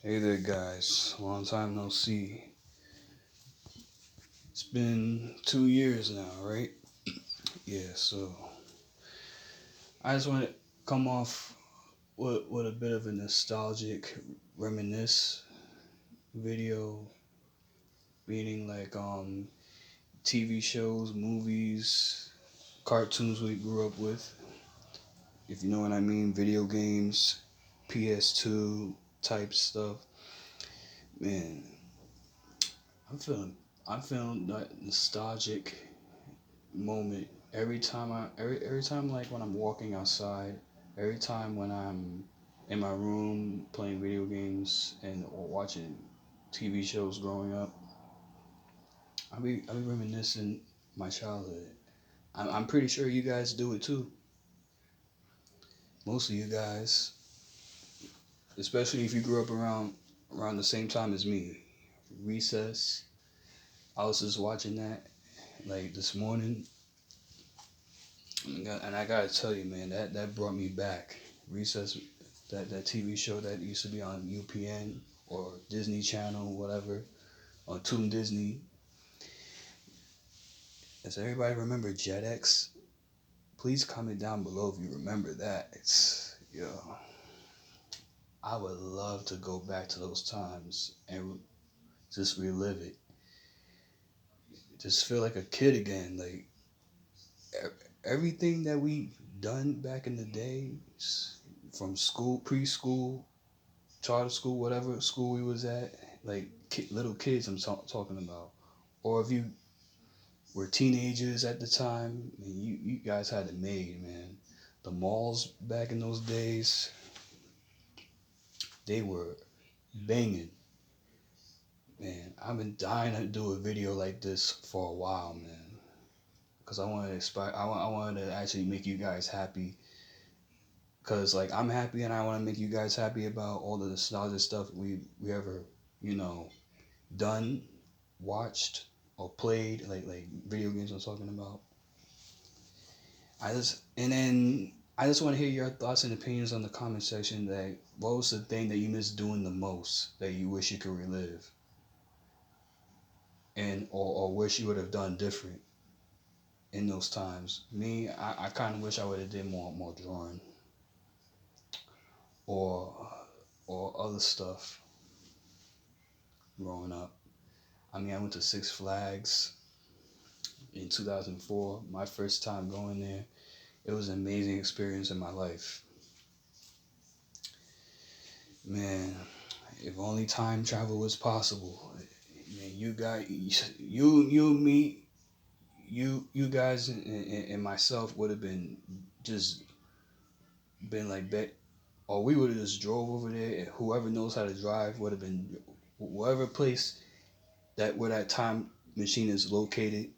Hey there, guys. Long time no see. It's been 2 years now, right? Yeah, so I just want to come off with a bit of a nostalgic reminisce video, meaning like TV shows, movies, cartoons we grew up with, if you know what I mean, video games, PS2 type stuff. Man, I'm feeling I'm feeling that nostalgic moment every time like when I'm walking outside, every time when I'm in my room playing video games and or watching TV shows growing up. I'll be reminiscing my childhood. I'm pretty sure you guys do it too. Most of you guys, especially if you grew up around the same time as me. Recess. I was just watching that like this morning, and I gotta tell you, man, that brought me back. Recess, that TV show that used to be on UPN or Disney Channel, whatever, or Toon Disney. Does everybody remember JetX? Please comment down below if you remember that. It's I would love to go back to those times and just relive it. Just feel like a kid again. Like everything that we done back in the day, from school, preschool, charter school, whatever school we was at, like little kids talking about. Or if you were teenagers at the time, man, you guys had it made, man. The malls back in those days, they were banging. Man, I've been dying to do a video like this for a while, man. Cause I wanted to inspire. I wanted to actually make you guys happy. Cause like I'm happy, and I want to make you guys happy about all the nostalgia stuff we ever you know done, watched, or played, like video games I'm talking about. I just want to hear your thoughts and opinions on the comment section. That what was the thing that you miss doing the most that you wish you could relive, and or wish you would have done different in those times. Me, I kind of wish I would have did more drawing or other stuff growing up. I mean, I went to Six Flags in 2004. My first time going there. It was an amazing experience in my life. Man, if only time travel was possible. Man, you guys, me, you guys, and myself would have been just been like bet, or we would have just drove over there. And whoever knows how to drive would have been whatever place that where that time machine is located.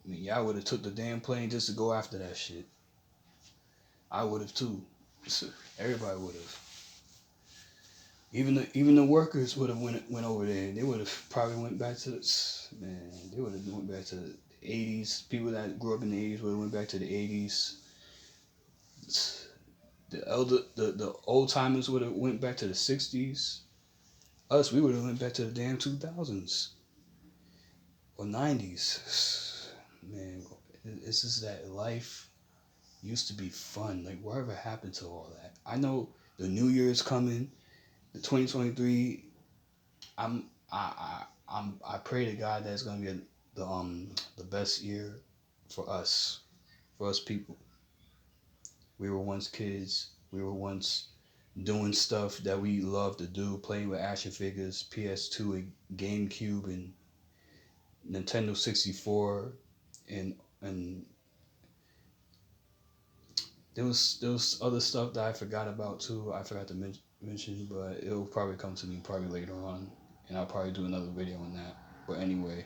I mean, y'all would have took the damn plane just to go after that shit. I would have too. Everybody would have. Even the workers would have went over there. They would have probably went back to man. They would have went back to the 80s. People that grew up in the 80s would have went back to the 80s. The old timers would have went back to the 60s. Us, we would have went back to the damn 2000s or 90s. Man, it's just that life used to be fun. Like whatever happened to all that? I know the New Year's coming, the 2023. I pray to God that it's gonna be the best year for us people. We were once kids. We were once doing stuff that we loved to do, playing with action figures, PS2 and GameCube and Nintendo 64, and there was other stuff that I forgot about too. I forgot to mention, but it'll probably come to me probably later on, and I'll probably do another video on that. But anyway,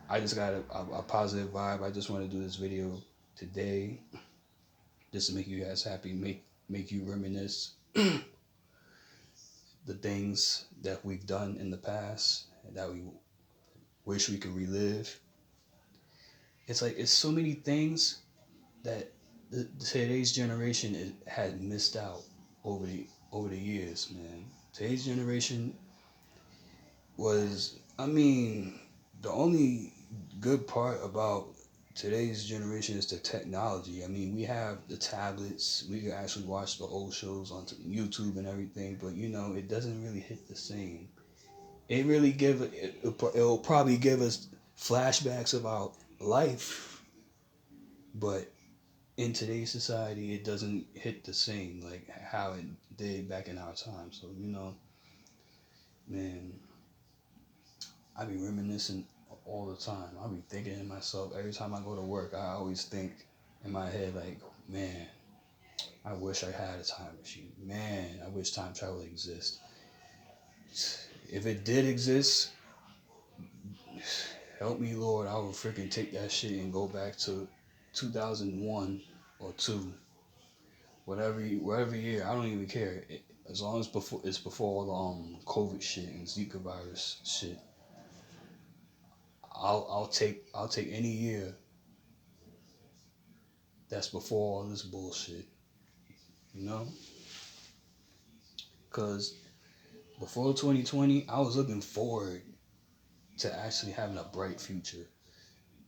I just got a positive vibe. I just want to do this video today just to make you guys happy, make you reminisce the things that we've done in the past that we wish we could relive. It's like it's so many things that today's generation had missed out over over the years, man. Today's generation was, I mean, the only good part about today's generation is the technology. I mean, we have the tablets. We can actually watch the old shows on YouTube and everything, but it doesn't really hit the same. It really it'll probably give us flashbacks about life, but in today's society, it doesn't hit the same like how it did back in our time. So man, I be reminiscing all the time. I be thinking to myself every time I go to work. I always think in my head like, man, I wish I had a time machine. Man, I wish time travel exists. If it did exist, help me, Lord. I would freaking take that shit and go back to 2001 or two, whatever year. I don't even care. As long as before all the COVID shit and Zika virus shit. I'll take any year that's before all this bullshit, you know? Because before 2020, I was looking forward to actually having a bright future.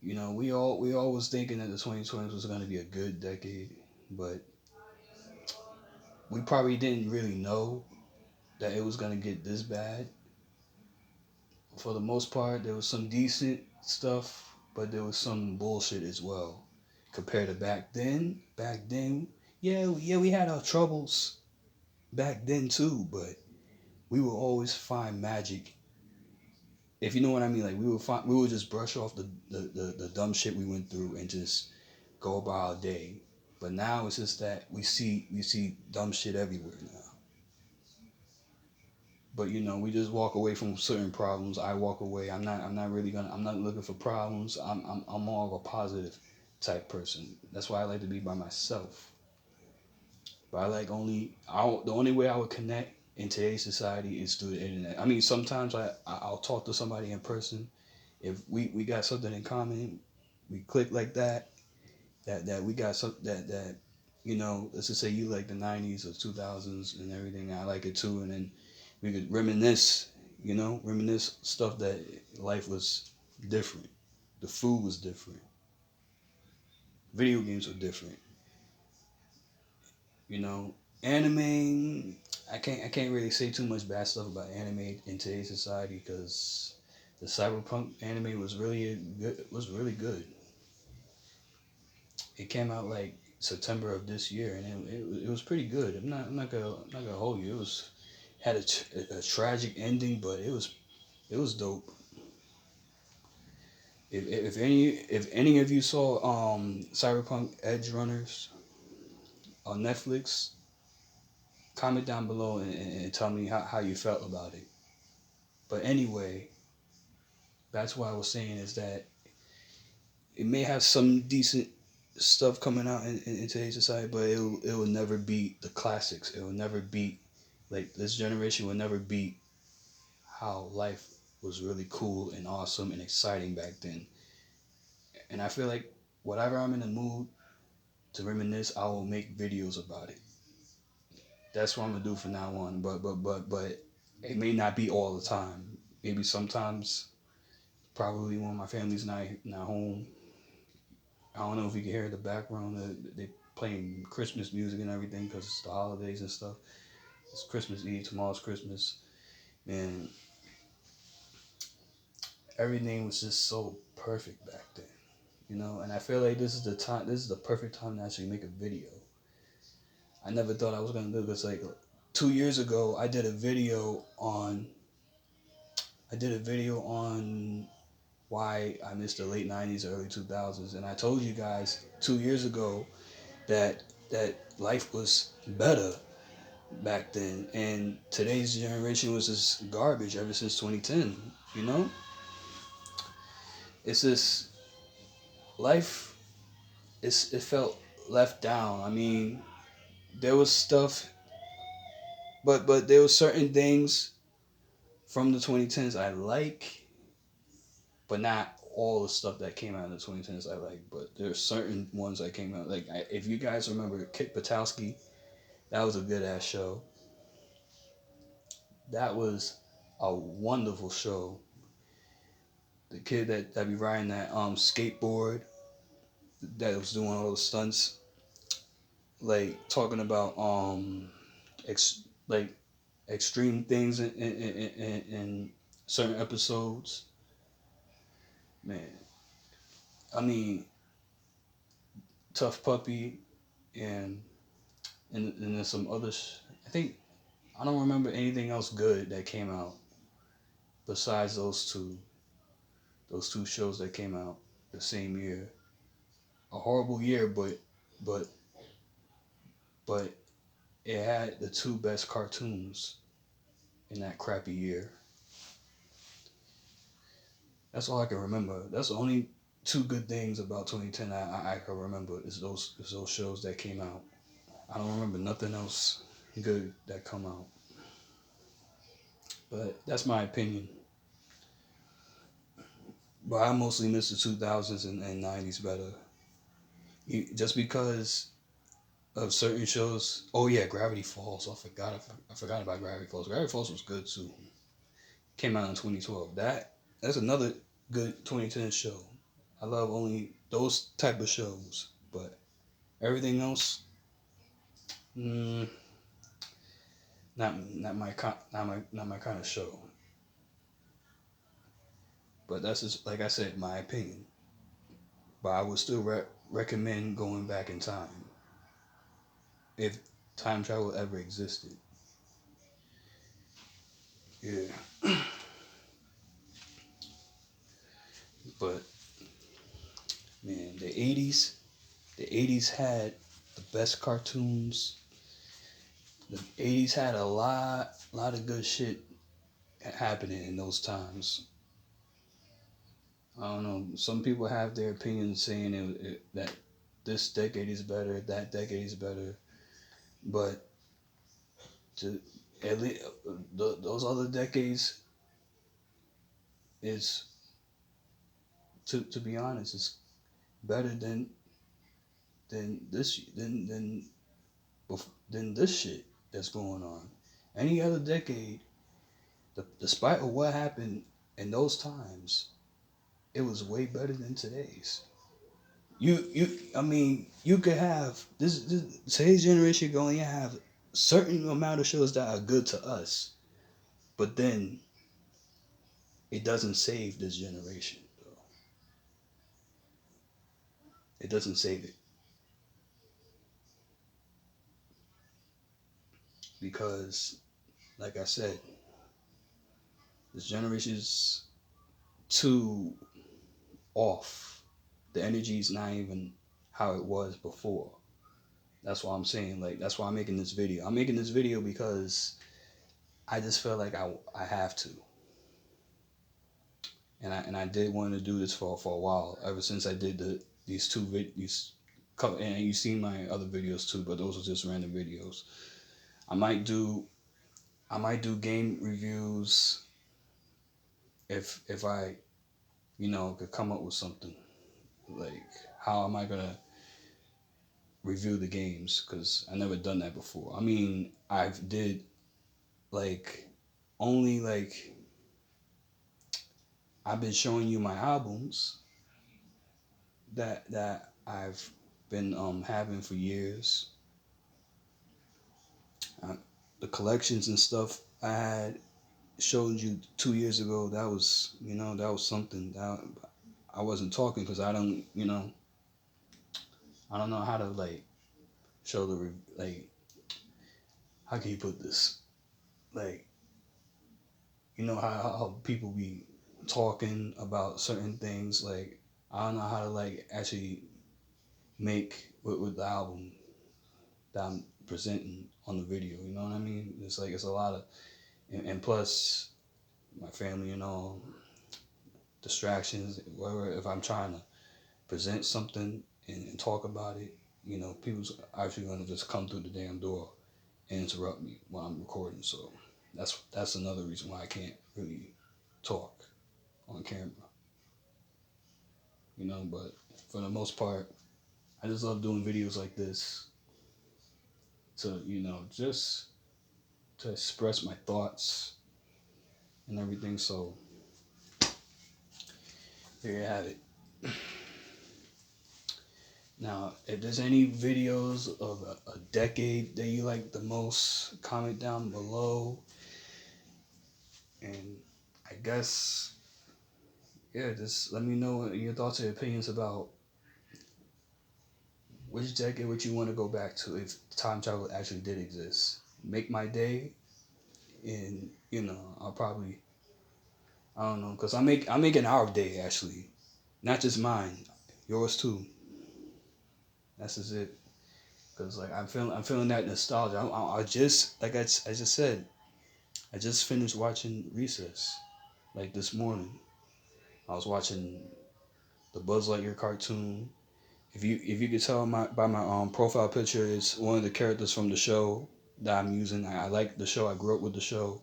We all was thinking that the 2020s was going to be a good decade, but we probably didn't really know that it was going to get this bad. For the most part, there was some decent stuff, but there was some bullshit as well. Compared to back then, yeah, we had our troubles back then too, but we will always find magic. If you know what I mean, like we would just brush off the dumb shit we went through and just go about our day. But now it's just that we see dumb shit everywhere now. But we just walk away from certain problems. I walk away. I'm not really gonna. I'm not looking for problems. I'm more of a positive type person. That's why I like to be by myself. But I like the only way I would connect in today's society is through the internet. I mean, sometimes I'll talk to somebody in person. If we got something in common, we click like that. That we got some that let's just say you like the '90s or 2000s and everything. I like it too, and then we could reminisce. Reminisce stuff that life was different. The food was different. Video games were different. You know, anime. I can't really say too much bad stuff about anime in today's society because the cyberpunk anime was really good. It came out like September of this year, and it was pretty good. I'm not gonna hold you. It was had a tragic ending, but it was dope. If any of you saw Cyberpunk Edge Runners on Netflix, comment down below and tell me how you felt about it. But anyway, that's what I was saying is that it may have some decent stuff coming out in today's society, but it will never beat the classics. It will never beat like this generation will never beat how life was really cool and awesome and exciting back then. And I feel like whatever I'm in the mood to reminisce, I will make videos about it. That's what I'm gonna do from now on. But it may not be all the time. Maybe sometimes, probably when my family's not home. I don't know if you can hear the background. They playing Christmas music and everything because it's the holidays and stuff. It's Christmas Eve. Tomorrow's Christmas, and everything was just so perfect back then. And I feel like this is the time. This is the perfect time to actually make a video. I never thought I was gonna do this. Like 2 years ago, I did a video on why I missed the late '90s, early 2000s, and I told you guys 2 years ago that life was better back then, and today's generation was just garbage ever since 2010. You know, it's just life. It felt left down. I mean, there was stuff, but there was certain things from the 2010s I like, but not all the stuff that came out in the 2010s I like. But there's certain ones that came out. Like if you guys remember Kit Patowski, that was a good ass show. That was a wonderful show. The kid that be riding that skateboard that was doing all the stunts, like talking about like extreme things in certain episodes. Man, I mean, Tough Puppy and and then some others. I think I don't remember anything else good that came out besides those two shows that came out the same year. A horrible year, but but it had the two best cartoons in that crappy year. That's all I can remember. That's the only two good things about 2010 I can remember is those shows that came out. I don't remember nothing else good that come out. But that's my opinion. But I mostly miss the 2000s and 90s better. Just because of certain shows. Oh yeah, Gravity Falls. I forgot about Gravity Falls. Gravity Falls was good too. Came out in 2012. That's another good 2010 show. I love only those type of shows, but everything else, mm, not my kind of show. But that's just like I said, my opinion. But I would still recommend going back in time if time travel ever existed. Yeah, but man, the 80s had the best cartoons. The 80s had a lot of good shit happening in those times. I don't know. Some people have their opinions saying that this decade is better, that decade is better, but to at least those other decades is to be honest is better than this shit that's going on. Any other decade, despite of what happened in those times, it was way better than today's. I mean, you could have this today's generation can only have certain amount of shows that are good to us, but then it doesn't save this generation though. It doesn't save it because, like I said, this generation is too off. The energy is not even how it was before. That's why I'm saying, like, that's why I'm making this video. I'm making this video because I just feel like I have to. And I did want to do this for a while, ever since I did these two these couple, and you've seen my other videos too, but those are just random videos. I might do I might do game reviews if I could come up with something like how am I gonna review the games because I never done that before. I mean I've did like only like I've been showing you my albums that I've been having for years. Uh, the collections and stuff I had showed you 2 years ago. That was something that I wasn't talking because I don't know how to like show like how can you put this like how people be talking about certain things like I don't know how to like actually make with the album that I'm presenting on the video. You know what I mean? It's like it's a lot of and plus my family and all distractions. Whatever if I'm trying to present something and talk about it, people's actually gonna just come through the damn door and interrupt me while I'm recording. So that's another reason why I can't really talk on camera. But for the most part, I just love doing videos like this to just to express my thoughts and everything. So there you have it. Now, if there's any videos of a decade that you like the most, comment down below. And I guess, yeah, just let me know your thoughts and opinions about which decade would you want to go back to if time travel actually did exist. Make my day, and I'll probably, I don't know, cause I'm making our day actually, not just mine, yours too. That's just it. Cause like I'm feeling that nostalgia. I just like I just said, I just finished watching Recess, like this morning. I was watching the Buzz Lightyear cartoon. If you could tell by my profile picture, it's one of the characters from the show that I'm using. I like the show. I grew up with the show.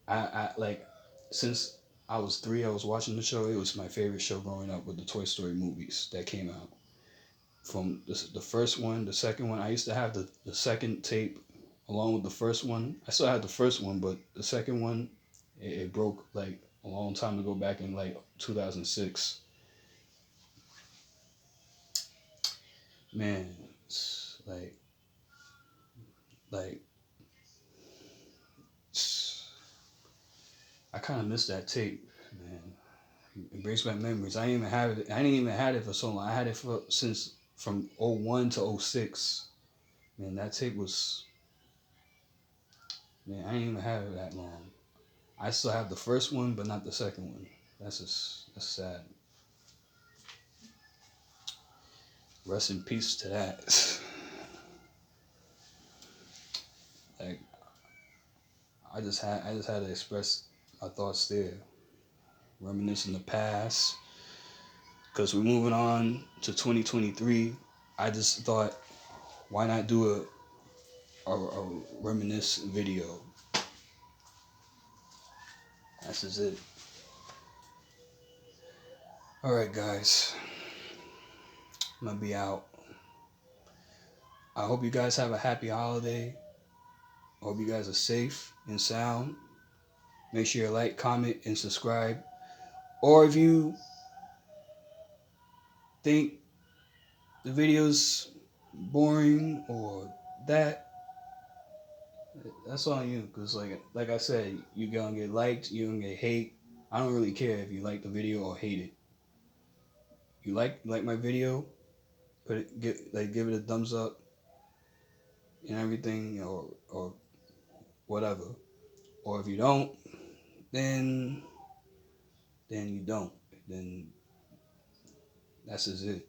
I like since I was 3. I was watching the show. It was my favorite show growing up with the Toy Story movies that came out. From the first one, the second one. I used to have the second tape along with the first one. I still had the first one, but the second one, it broke like a long time ago, back in like 2006. Man, it's like I kind of miss that tape, man. It brings back memories. I didn't even have it. I didn't even had it for so long. I had it for since from '01 to '06. Man, that tape was, man. I didn't even have it that long. I still have the first one, but not the second one. That's sad. Rest in peace to that. Like I just had to express my thoughts there, reminiscing the past. Cause we're moving on to 2023. I just thought, why not do a reminisce video? That's just it. All right, guys. I'm gonna be out. I hope you guys have a happy holiday. I hope you guys are safe and sound. Make sure you like, comment, and subscribe. Or if you think the video's boring or that's on you. Cause like I said, you gonna get liked, you gonna get hate. I don't really care if you like the video or hate it. You like my video, give it a thumbs up and everything, or whatever. Or if you don't, then you don't. Then that's just it.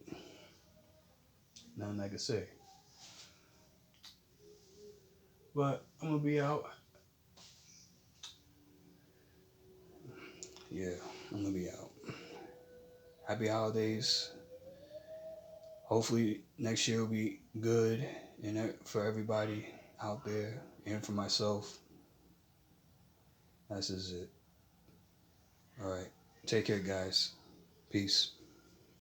Nothing I can say. But I'm gonna be out. Yeah, I'm gonna be out. Happy holidays. Hopefully next year will be good and for everybody out there and for myself. That's just it. All right. Take care, guys. Peace.